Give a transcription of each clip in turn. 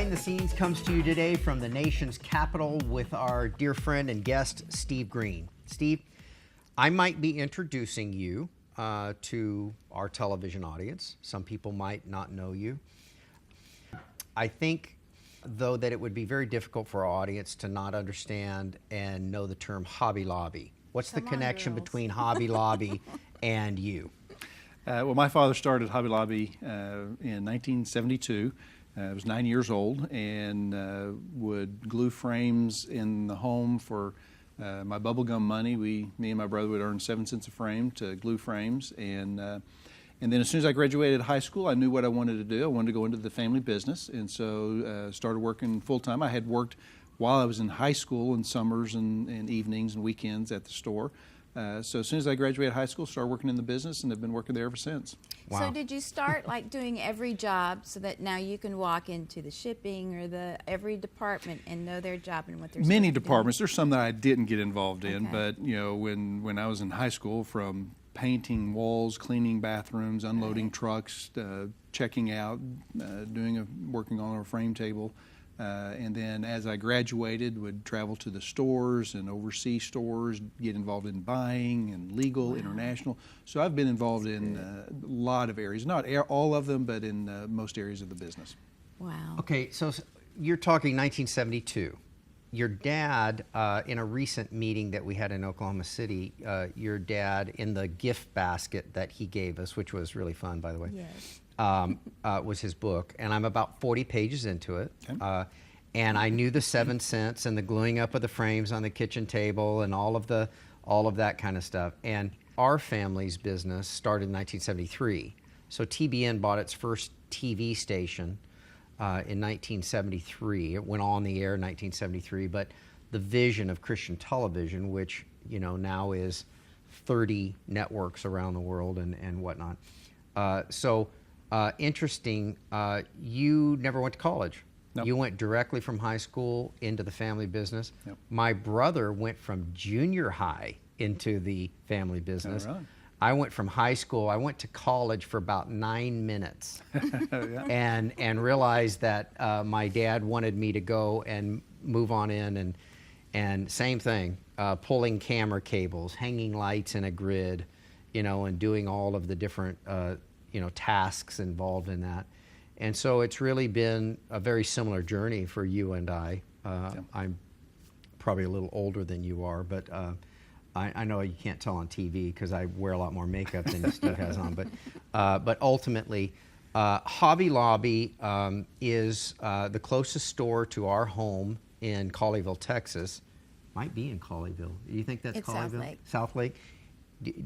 Behind the Scenes comes to you today from the nation's capital with our dear friend and guest, Steve Green. Steve, I might be introducing you to our television audience. Some people might not know you. I think, though, that it would be very difficult for our audience to not understand and know the term Hobby Lobby. What's the connection between Hobby Lobby and you? Well, my father started Hobby Lobby in 1972. I was 9 years old and would glue frames in the home for my bubblegum money. Me and my brother would earn 7 cents a frame to glue frames. And then as soon as I graduated high school, I knew what I wanted to do. I wanted to go into the family business, and so started working full-time. I had worked while I was in high school in summers and evenings and weekends at the store. So as soon as I graduated high school, started working in the business and have been working there ever since. Wow. So did you start like doing every job so that now you can walk into the shipping or every department and know their job and what they're Many supposed to do? departments. There's some that I didn't get involved in, but you know, when I was in high school, from painting walls, cleaning bathrooms, unloading trucks, checking out, working on a frame table. And then as I graduated, would travel to the stores and oversee stores, get involved in buying and legal, international. So I've been involved in a lot of areas, not all of them, but in most areas of the business. Wow. Okay, so you're talking 1972. Your dad, in a recent meeting that we had in Oklahoma City, your dad, in the gift basket that he gave us, which was really fun, by the way, yes. Was his book. And I'm about 40 pages into it. Okay. And I knew the 7 cents and the gluing up of the frames on the kitchen table and all of that kind of stuff. And our family's business started in 1973. So TBN bought its first TV station in 1973. It went on the air in 1973, but the vision of Christian television, which now is 30 networks around the world and whatnot. Interesting. You never went to college. Nope. You went directly from high school into the family business. Yep. My brother went from junior high into the family business. All right. I went from high school, I went to college for about 9 minutes and realized that my dad wanted me to go and move on in and same thing, pulling camera cables, hanging lights in a grid, and doing all of the different, tasks involved in that. And so it's really been a very similar journey for you and I. I'm probably a little older than you are, but I know you can't tell on TV because I wear a lot more makeup than Steve has on, but ultimately, Hobby Lobby is the closest store to our home in Colleyville, Texas. Might be in Colleyville. Do you think that's It's Colleyville? South Lake.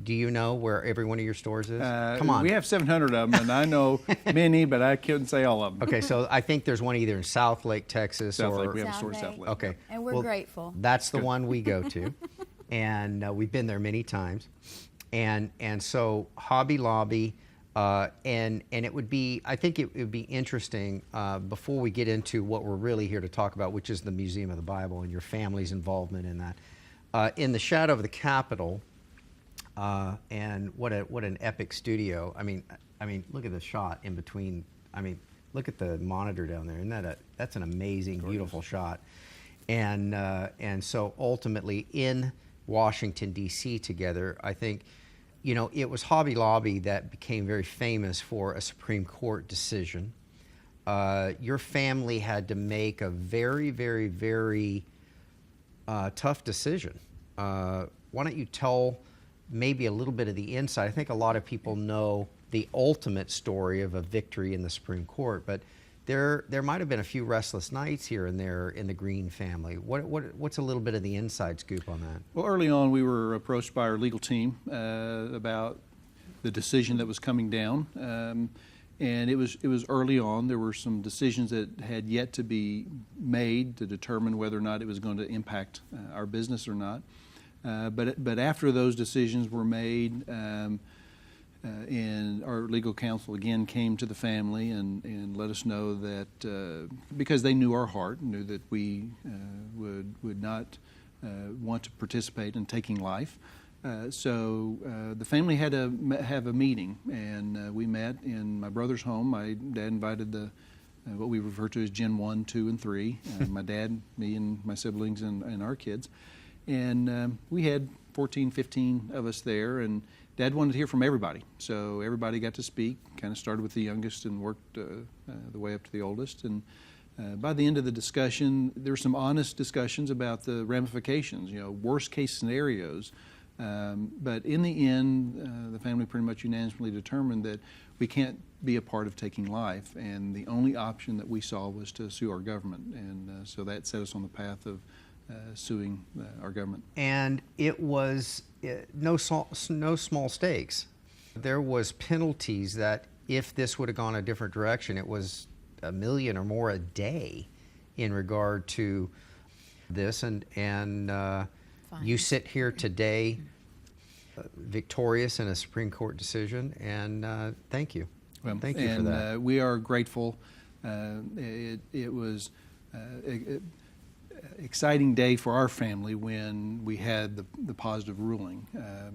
Do you know where every one of your stores is? Come on. We have 700 of them, and I know many, but I couldn't say all of them. Okay, so I think there's one either in South Lake, Texas, South or Lake. We have a South store in South Lake. Lake. Okay. And we're grateful. That's the one we go to, and we've been there many times, and so Hobby Lobby, and it would be, I think it would be interesting before we get into what we're really here to talk about, which is the Museum of the Bible and your family's involvement in that. In the shadow of the Capitol, and what an epic studio! I mean, look at the shot in between. I mean, look at the monitor down there. Isn't that's an amazing, beautiful shot? And so ultimately in Washington D.C. together, I think, it was Hobby Lobby that became very famous for a Supreme Court decision. Your family had to make a very, very, very tough decision. Why don't you tell maybe a little bit of the insight? I think a lot of people know the ultimate story of a victory in the Supreme Court, but there might have been a few restless nights here and there in the Green family. What's a little bit of the inside scoop on that? Well, early on, we were approached by our legal team about the decision that was coming down, and it was early on. There were some decisions that had yet to be made to determine whether or not it was going to impact our business or not. But after those decisions were made, and our legal counsel again came to the family and let us know that because they knew our heart, knew that we would not want to participate in taking life. So the family had to have a meeting, and we met in my brother's home. My dad invited the what we refer to as Gen 1, 2, and 3. My dad, me, and my siblings, and our kids. And we had 14, 15 of us there, and Dad wanted to hear from everybody. So everybody got to speak, kind of started with the youngest and worked the way up to the oldest. And by the end of the discussion, there were some honest discussions about the ramifications, worst case scenarios. But in the end, the family pretty much unanimously determined that we can't be a part of taking life, and the only option that we saw was to sue our government. And so that set us on the path of suing our government. And it was no small stakes. There was penalties that if this would have gone a different direction, it was $1 million or more a day in regard to this. And you sit here today victorious in a Supreme Court decision, and thank you. Well, thank you for that. We are grateful. It was exciting day for our family when we had the positive ruling,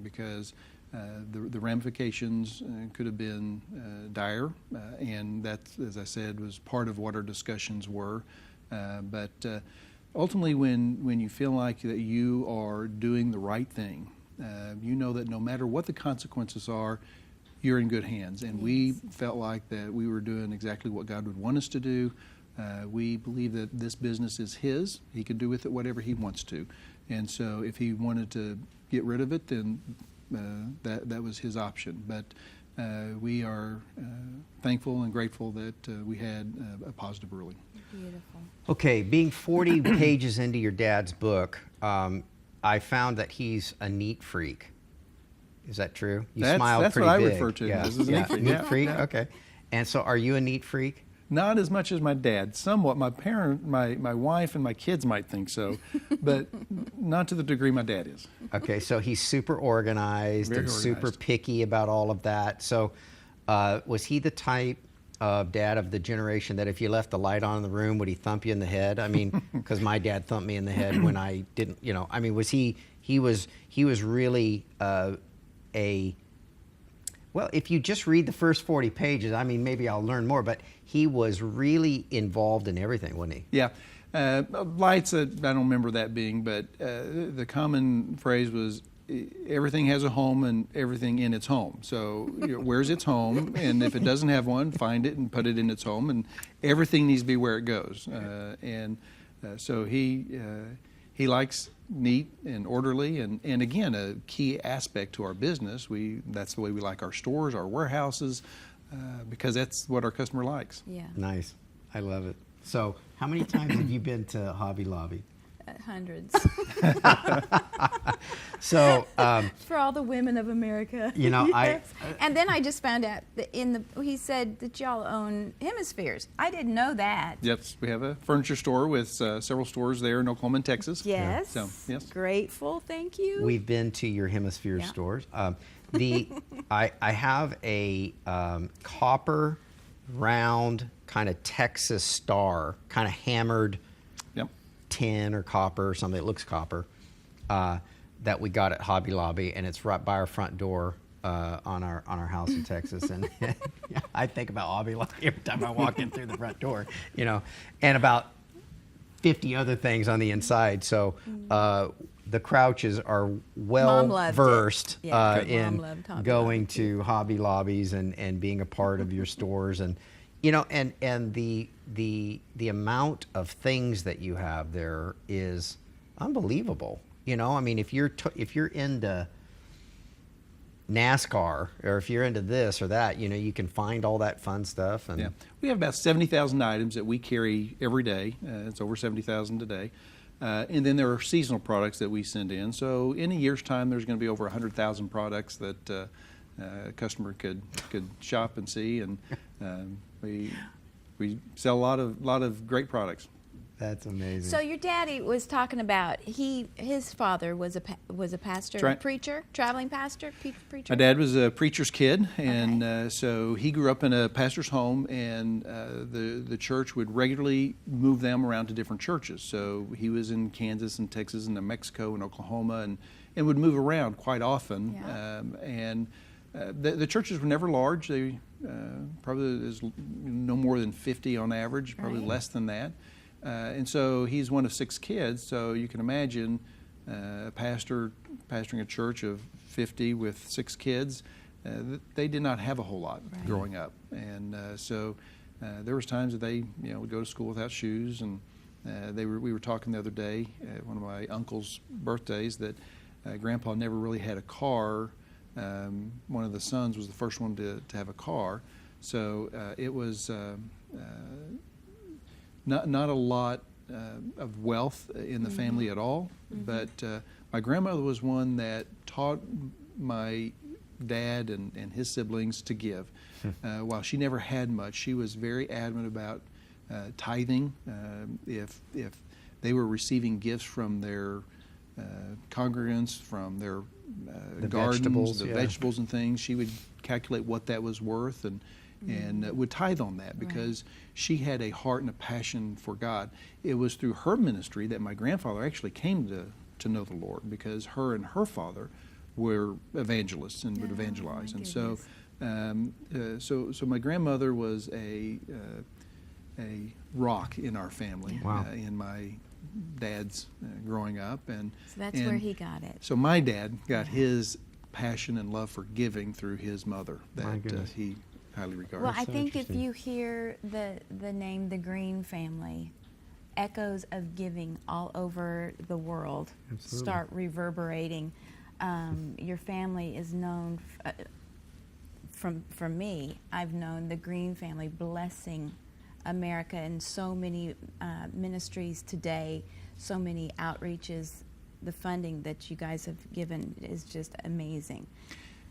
because the ramifications could have been dire, and that, as I said, was part of what our discussions were. But ultimately, when you feel like that you are doing the right thing, you know that no matter what the consequences are, you're in good hands. And we felt like that we were doing exactly what God would want us to do. We believe that this business is His. He can do with it whatever He wants to. And so if He wanted to get rid of it, then that was His option. But we are thankful and grateful that we had a positive ruling. Beautiful. Okay, being 40 pages into your dad's book, I found that he's a neat freak. Is that true? You smiled that's pretty what big. I refer to as a neat freak. Neat Yeah. freak? Yeah. Okay. And so are you a neat freak? Not as much as my dad. Somewhat. My wife and my kids might think so, but not to the degree my dad is. Okay, so he's super organized Very and super organized. picky about all of that. So was he the type of dad of the generation that if you left the light on in the room, would he thump you in the head? I mean, because my dad thumped me in the head when I didn't, I mean, was he was really well, if you just read the first 40 pages, I mean, maybe I'll learn more, but he was really involved in everything, wasn't he? Yeah. Lights, I don't remember that being, but the common phrase was everything has a home and everything in its home. So where's its home? And if it doesn't have one, find it and put it in its home. And everything needs to be where it goes. So he likes neat and orderly, and again, a key aspect to our business. That's the way we like our stores, our warehouses, because that's what our customer likes. Yeah. Nice. I love it. So how many times have you been to Hobby Lobby? Hundreds. So, For all the women of America. And then I just found out that he said that y'all own Hemispheres. I didn't know that. Yes, we have a furniture store with several stores there in Oklahoma and Texas. Yes. So, yes. Grateful. Thank you. we've been to your Hemisphere Yeah. stores. I have a copper round kind of Texas star, kind of hammered Yep. tin or copper or something. It looks copper. That we got at Hobby Lobby, and it's right by our front door on our house in Texas. And I think about Hobby Lobby every time I walk in through the front door, and about 50 other things on the inside. So the Crouches are well Mom loved versed it. Yeah, Mom in loved Hobby going Lobby, to Hobby Lobbies and being a part of your stores, and and the amount of things that you have there is unbelievable. I mean, if you're into NASCAR, or if you're into this or that, you can find all that fun stuff. And Yeah. We have about 70,000 items that we carry every day. It's over 70,000 today. And then there are seasonal products that we send in. So in a year's time, there's going to be over 100,000 products that a customer could shop and see. And we sell a lot of great products. that's amazing. So your daddy was talking about his father was a pastor, Right. preacher, traveling pastor, preacher. My dad was a preacher's kid, and so he grew up in a pastor's home, and the church would regularly move them around to different churches. So he was in Kansas and Texas and New Mexico and Oklahoma, and would move around quite often. Yeah. And The churches were never large. They probably is no more than 50 on average, probably Right. less than that. And so he's one of 6 kids, so you can imagine a pastor pastoring a church of 50 with 6 kids. They did not have a whole lot Right. growing up, and so there was times that they would go to school without shoes, and we were talking the other day at one of my uncle's birthdays that Grandpa never really had a car. One of the sons was the first one to have a car, so it was not a lot of wealth in the family at all. But my grandmother was one that taught my dad and his siblings to give. While she never had much, she was very adamant about tithing. If they were receiving gifts from their congregants, from their The gardens, vegetables, the yeah. vegetables and things, she would calculate what that was worth and would tithe on that because she had a heart and a passion for God. It was through her ministry that my grandfather actually came to know the Lord, because her and her father were evangelists and would Oh, evangelize. my And so, goodness. so my grandmother was a rock in our family, Wow. in my dad's growing up. And So that's where he got it. so my dad got his passion and love for giving through his mother My that goodness. he highly regarded. Well, I so think if interesting. you hear the name the Green family, echoes of giving all over the world Absolutely. start reverberating. Your family is known, from me, I've known the Green family blessing America in so many ministries today, so many outreaches. The funding that you guys have given is just amazing.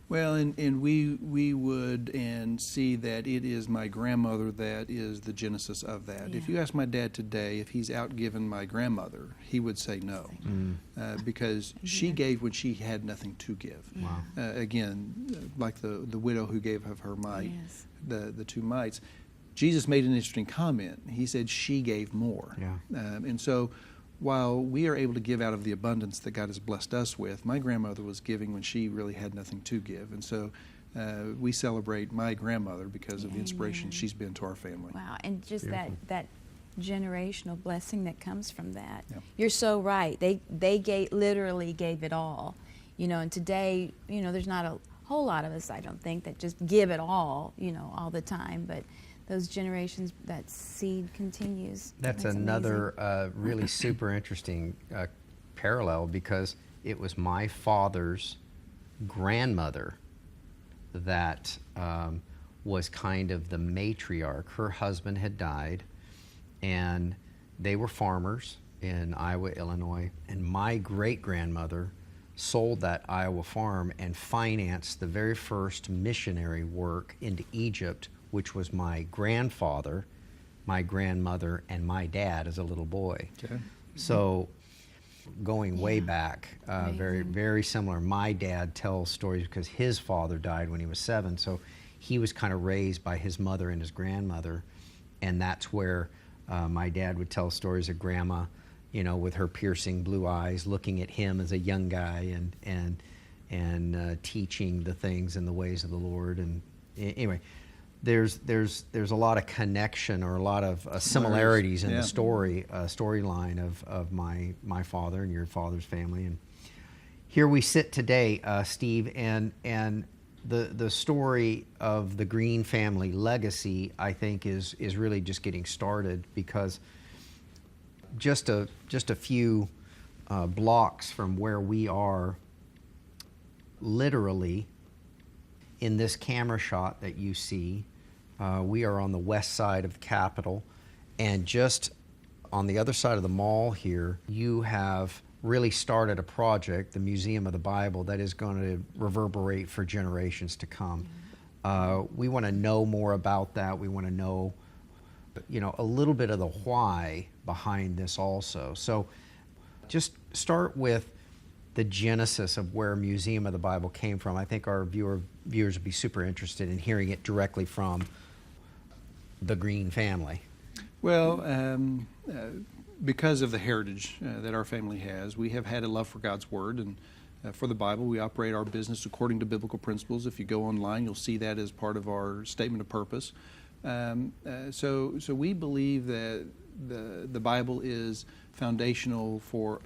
Well, and we would and see that it is my grandmother that is the genesis of that. If Yeah. you ask my dad today if he's outgiven my grandmother, he would say no, because she gave when she had nothing to give. Wow. Again, like the widow who gave of her mite, Yes. the 2 mites. Jesus made an interesting comment. He said she gave more. Yeah. And so while we are able to give out of the abundance that God has blessed us with, my grandmother was giving when she really had nothing to give. And so we celebrate my grandmother because of the inspiration Amen. she's been to our family. Wow, and just Beautiful. that generational blessing that comes from that. Yeah. You're so right. They literally gave it all. And today, there's not a whole lot of us, I don't think, that just give it all, all the time. But those generations, that seed continues. That's amazing. another really super interesting parallel, because it was my father's grandmother that was kind of the matriarch. Her husband had died, and they were farmers in Iowa, Illinois, and my great-grandmother sold that Iowa farm and financed the very first missionary work into Egypt, which was my grandfather, my grandmother, and my dad as a little boy. Okay. So going way Yeah. back, very, Amazing. very similar. My dad tells stories because his father died when he was 7, so he was kind of raised by his mother and his grandmother, and that's where my dad would tell stories of Grandma, with her piercing blue eyes, looking at him as a young guy and teaching the things and the ways of the Lord. And anyway, there's a lot of connection, or a lot of similarities in Yeah. the storyline of my father and your father's family. And here we sit today, Steve, and the story of the Green family legacy, I think, is really just getting started, because just a few blocks from where we are, literally in this camera shot that you see, we are on the west side of the Capitol, and just on the other side of the mall here, you have really started a project, the Museum of the Bible, that is going to reverberate for generations to come. We want to know more about that. We want to know, a little bit of the why behind this also. So just start with the genesis of where Museum of the Bible came from. I think our viewers would be super interested in hearing it directly from the Green family. Well, because of the heritage that our family has, we have had a love for God's Word, and for the Bible. We operate our business according to biblical principles. If you go online, you'll see that as part of our statement of purpose. So we believe that the Bible is foundational for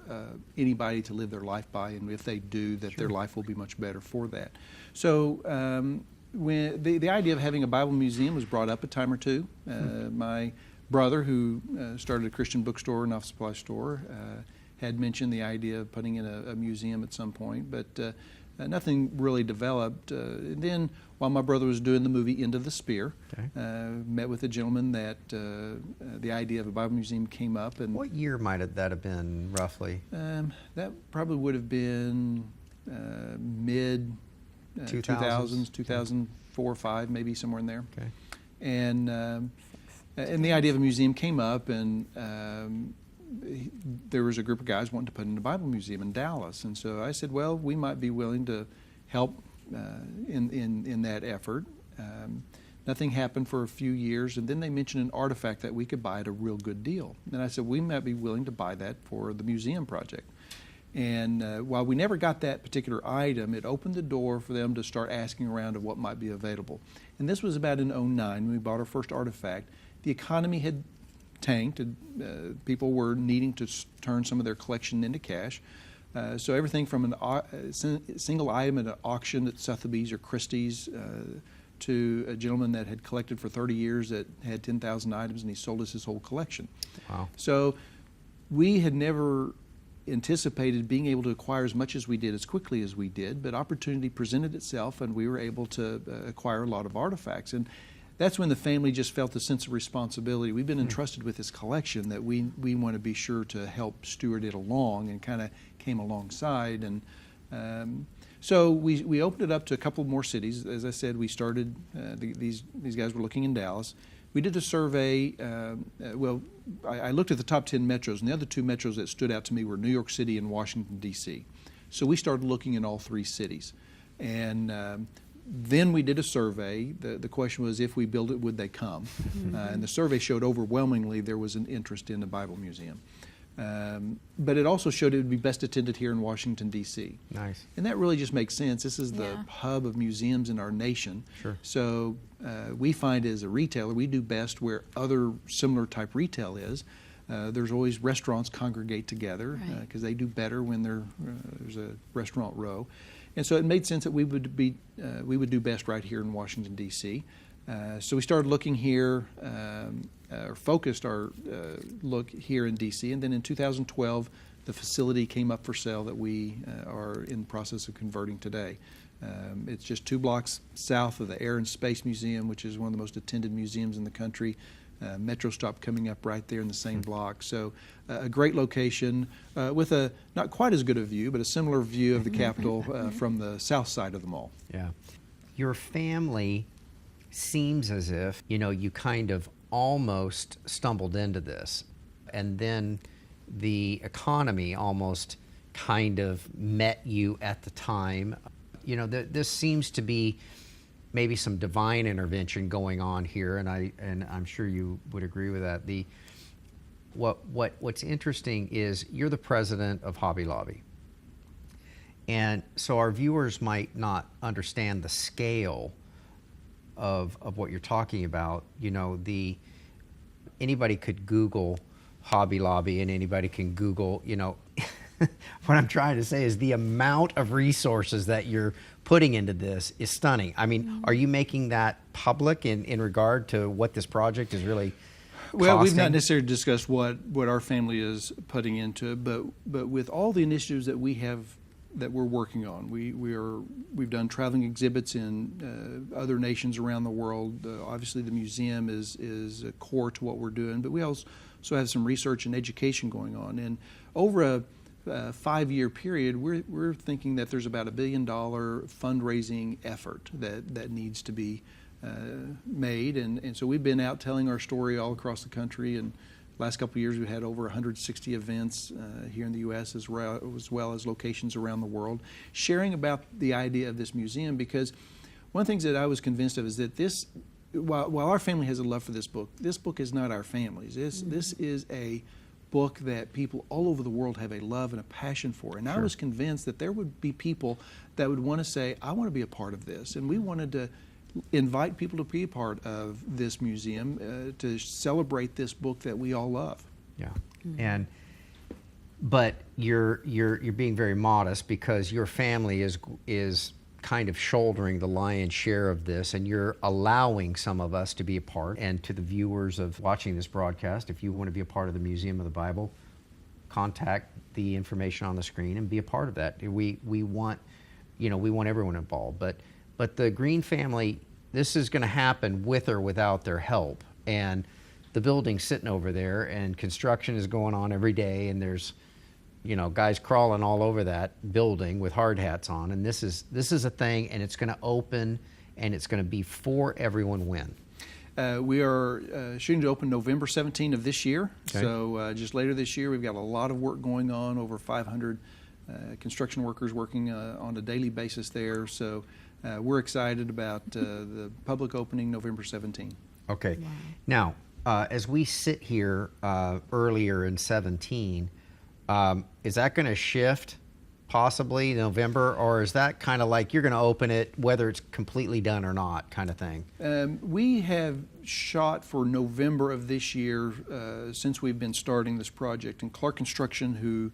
anybody to live their life by, and if they do, that their life will be much better for that. So when the idea of having a Bible museum was brought up a time or two. My brother, who started a Christian bookstore and office supply store, had mentioned the idea of putting in a museum at some point, but nothing really developed. And then, while my brother was doing the movie End of the Spear, met with a gentleman that the idea of a Bible museum came up. And what year might that have been, roughly? That probably would have been mid 2000s, 2004 or 5, maybe somewhere in there. Okay. And the idea of a museum came up, and there was a group of guys wanting to put in a Bible museum in Dallas. And so I said, well, we might be willing to help in that effort. Nothing happened for a few years, and then they mentioned an artifact that we could buy at a real good deal. And I said, we might be willing to buy that for the museum project. And while we never got that particular item, it opened the door for them to start asking around of what might be available. And this was about in '09 when we bought our first artifact. The economy had tanked, and people were needing to turn some of their collection into cash. So everything from a single item at an auction at Sotheby's or Christie's to a gentleman that had collected for 30 years that had 10,000 items, and he sold us his whole collection. Wow. So we had never anticipated being able to acquire as much as we did as quickly as we did, but opportunity presented itself, and we were able to acquire a lot of artifacts. And that's when the family just felt a sense of responsibility. We've been entrusted with this collection that we want to be sure to help steward it along, and kind of came alongside. And so we opened it up to a couple more cities. As I said, we started, these guys were looking in Dallas. We did a survey. I looked at the top 10 metros, and the other two metros that stood out to me were New York City and Washington, D.C. So we started looking in all three cities. And then we did a survey. The question was, if we build it, would they come? And the survey showed overwhelmingly there was an interest in the Bible Museum. But it also showed it would be best attended here in Washington, D.C. Nice. And that really just makes sense. This is the hub of museums in our nation. Sure. So we find as a retailer, we do best where other similar type retail is. There's always restaurants congregate together because they do better when there's a restaurant row. And so it made sense that we would do best right here in Washington, D.C. So we started looking here, or focused our look here in D.C. And then in 2012, the facility came up for sale that we are in the process of converting today. It's just 2 blocks south of the Air and Space Museum, which is one of the most attended museums in the country. Metro stop coming up right there in the same block. So a great location with a not quite as good a view, but a similar view of the Capitol from the south side of the mall. Yeah. Your family seems as if, you kind of almost stumbled into this, and then the economy almost kind of met you at the time. This seems to be maybe some divine intervention going on here, and I'm sure you would agree with that. What's interesting is you're the president of Hobby Lobby, and so our viewers might not understand the scale of what you're talking about. Anybody could Google Hobby Lobby, and anybody can Google, what I'm trying to say is the amount of resources that you're putting into this is stunning. I mean, are you making that public in regard to what this project is really costing? Well, we've not necessarily discussed what our family is putting into it, but with all the initiatives that we have that we're working on, we've done traveling exhibits in other nations around the world. Obviously, the museum is a core to what we're doing, but we also have some research and education going on. And over a 5-year period, we're thinking that there's about $1 billion fundraising effort that needs to be made, and so we've been out telling our story all across the country. And last couple of years, we've had over 160 events here in the U.S. as well as locations around the world, sharing about the idea of this museum. Because one of the things that I was convinced of is that while our family has a love for this book is not our family's. This is a book that people all over the world have a love and a passion for. And I Sure. was convinced that there would be people that would want to say, I want to be a part of this. And we wanted to invite people to be a part of this museum to celebrate this book that we all love. Yeah. But you're being very modest because your family is kind of shouldering the lion's share of this, and you're allowing some of us to be a part. And to the viewers of watching this broadcast, if you want to be a part of the Museum of the Bible, contact the information on the screen and be a part of that. We want, we want everyone involved. But the Green family, this is going to happen with or without their help. And the building's sitting over there, and construction is going on every day, and there's guys crawling all over that building with hard hats on, and this is a thing, and it's going to open, and it's going to be for everyone when. We are shooting to open November 17 of this year. Okay. So just later this year, we've got a lot of work going on, over 500 construction workers working on a daily basis there. So we're excited about the public opening November 17. Okay. Wow. Now, as we sit here earlier in 17, is that going to shift possibly November, or is that kind of like you're going to open it whether it's completely done or not kind of thing? We have shot for November of this year since we've been starting this project. And Clark Construction, who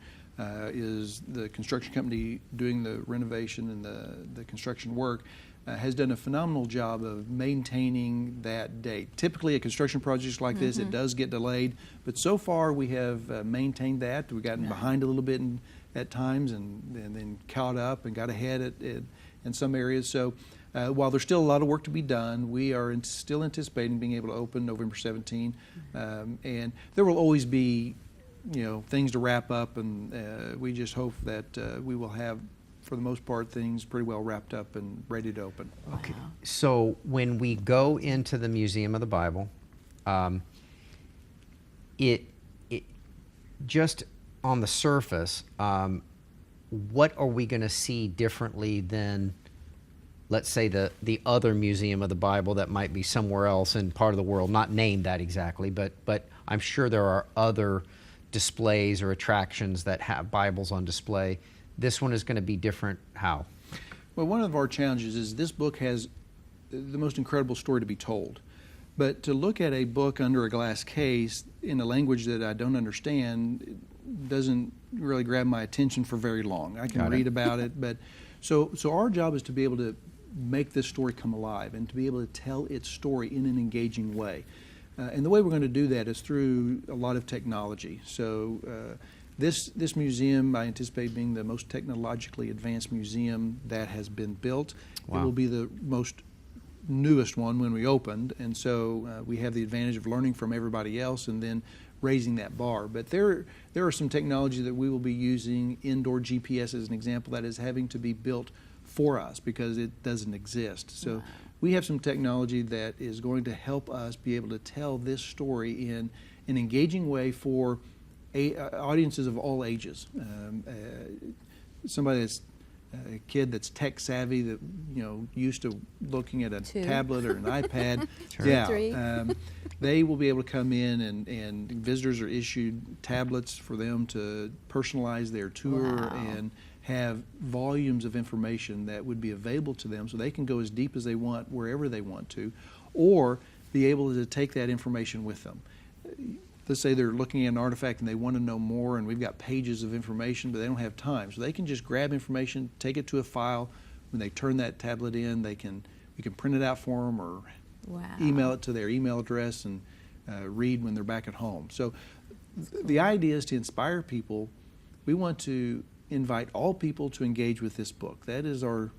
is the construction company doing the renovation and the construction work, has done a phenomenal job of maintaining that date. Typically, a construction project like this, it does get delayed, but so far we have maintained that. We've gotten behind a little bit at times and then caught up and got ahead in some areas. So while there's still a lot of work to be done, we are still anticipating being able to open November 17. And there will always be things to wrap up, and we just hope that we will have, for the most part, things pretty well wrapped up and ready to open. Okay. So when we go into the Museum of the Bible, it just on the surface, what are we going to see differently than, let's say, the other Museum of the Bible that might be somewhere else in part of the world, not named that exactly, but I'm sure there are other displays or attractions that have Bibles on display. This one is going to be different. How? Well, one of our challenges is this book has the most incredible story to be told. But to look at a book under a glass case in a language that I don't understand doesn't really grab my attention for very long. I can read about it, but so our job is to be able to make this story come alive and to be able to tell its story in an engaging way. And the way we're going to do that is through a lot of technology. So this museum, I anticipate being the most technologically advanced museum that has been built. Wow. It will be the most newest one when we opened, and so we have the advantage of learning from everybody else and then raising that bar. But there are some technology that we will be using, indoor GPS as an example, that is having to be built for us because it doesn't exist. So we have some technology that is going to help us be able to tell this story in an engaging way for audiences of all ages. Somebody that's a kid that's tech savvy, that used to looking at a tablet or an iPad. Sure. Yeah, 3. they will be able to come in, and visitors are issued tablets for them to personalize their tour. Wow. And have volumes of information that would be available to them, so they can go as deep as they want wherever they want to, or be able to take that information with them. Let's say they're looking at an artifact and they want to know more, and we've got pages of information, but they don't have time. So they can just grab information, take it to a file. When they turn that tablet in, we can print it out for them or email it to their email address and read when they're back at home. So the idea is to inspire people. We want to invite all people to engage with this book. That is our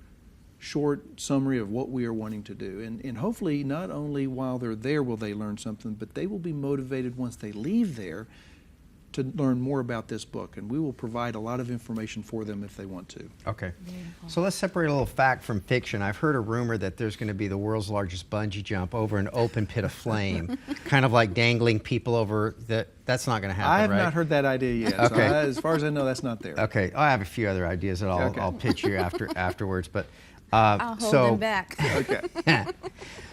short summary of what we are wanting to do. And hopefully not only while they're there will they learn something, but they will be motivated once they leave there to learn more about this book. And we will provide a lot of information for them if they want to. Okay. So let's separate a little fact from fiction. I've heard a rumor that there's going to be the world's largest bungee jump over an open pit of flame, kind of like dangling people over that's not going to happen, I have right? not heard that idea yet. Okay. So as far as I know, that's not there. Okay. I have a few other ideas that I'll pitch you afterwards, but I'll hold them back. Okay.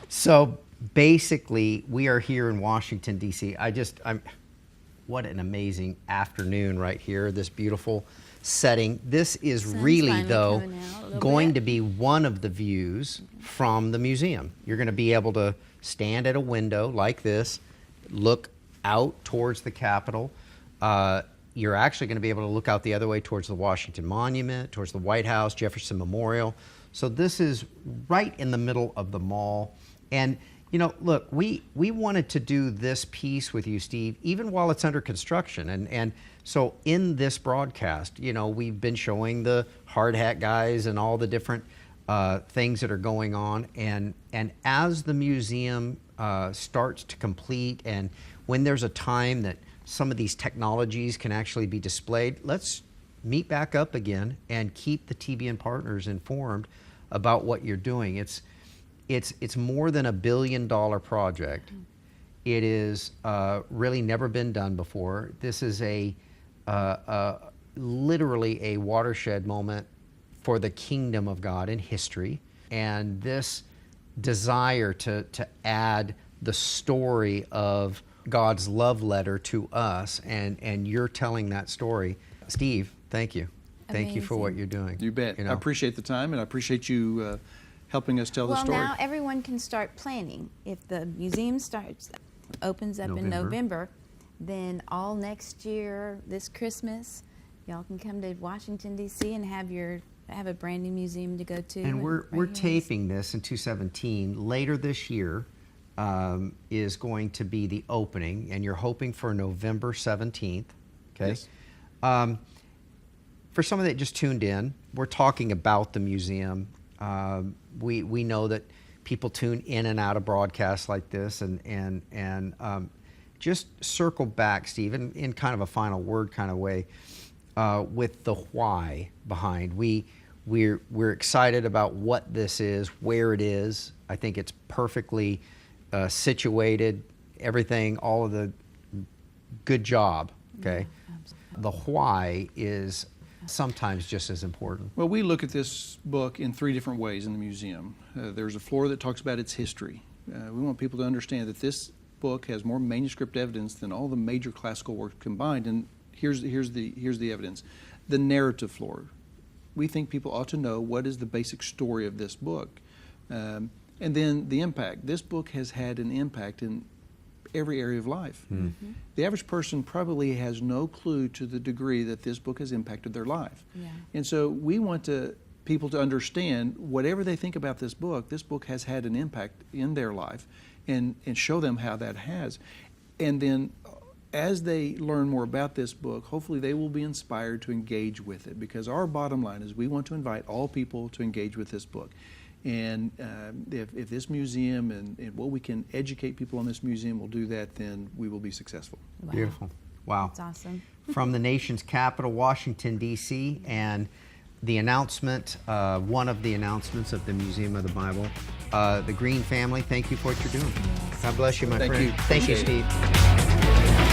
So basically, we are here in Washington D.C. what an amazing afternoon right here, this beautiful setting. This is Sun's really, finally though, coming out a little going bit. to be one of the views from the museum. You're going to be able to stand at a window like this, look out towards the Capitol. You're actually going to be able to look out the other way towards the Washington Monument, towards the White House, Jefferson Memorial. So this is right in the middle of the mall. And, you know, look, we wanted to do this piece with you, Steve, even while it's under construction. And so in this broadcast, you know, we've been showing the hard hat guys and all the different things that are going on. And as the museum starts to complete, and when there's a time that some of these technologies can actually be displayed, let's meet back up again and keep the TBN partners informed about what you're doing. It's more than $1 billion project. It is really never been done before. This is literally a watershed moment for the kingdom of God in history. And this desire to add the story of God's love letter to us, and you're telling that story. Steve, thank you. Thank you for what Amazing. you're doing. You bet. You know? I appreciate the time, and I appreciate you helping us tell the Well, story. now everyone can start planning. If the museum opens up in November, then all next year, this Christmas, y'all can come to Washington D.C. and have a brand new museum to go to. And we're right here in taping this in 2017. Later this year is going to be the opening, and you're hoping for November 17th. Okay. Yes. For someone that just tuned in, we're talking about the museum. We know that people tune in and out of broadcasts like this, and just circle back, Steve, in kind of a final word kind of way, with the why behind. We're excited about what this is, where it is. I think it's perfectly situated, everything, all of the good job. Okay, the why is sometimes just as important. Well, we look at this book in 3 different ways in the museum. There's a floor that talks about its history. We want people to understand that this book has more manuscript evidence than all the major classical works combined, and here's the evidence. The narrative floor. We think people ought to know what is the basic story of this book. And then the impact. This book has had an impact in every area of life. Mm-hmm. The average person probably has no clue to the degree that this book has impacted their life. Yeah. And so we want people to understand whatever they think about this book has had an impact in their life, and show them how that has. And then as they learn more about this book, hopefully they will be inspired to engage with it, because our bottom line is we want to invite all people to engage with this book. And if this museum and what we can educate people on this museum will do that, then we will be successful. Wow. Beautiful. Wow. That's awesome. From the nation's capital, Washington, D.C., and the announcement, one of the announcements of the Museum of the Bible. The Green family, thank you for what you're doing. God bless you, my Thank friend. you. Thank you, Appreciate it. Steve.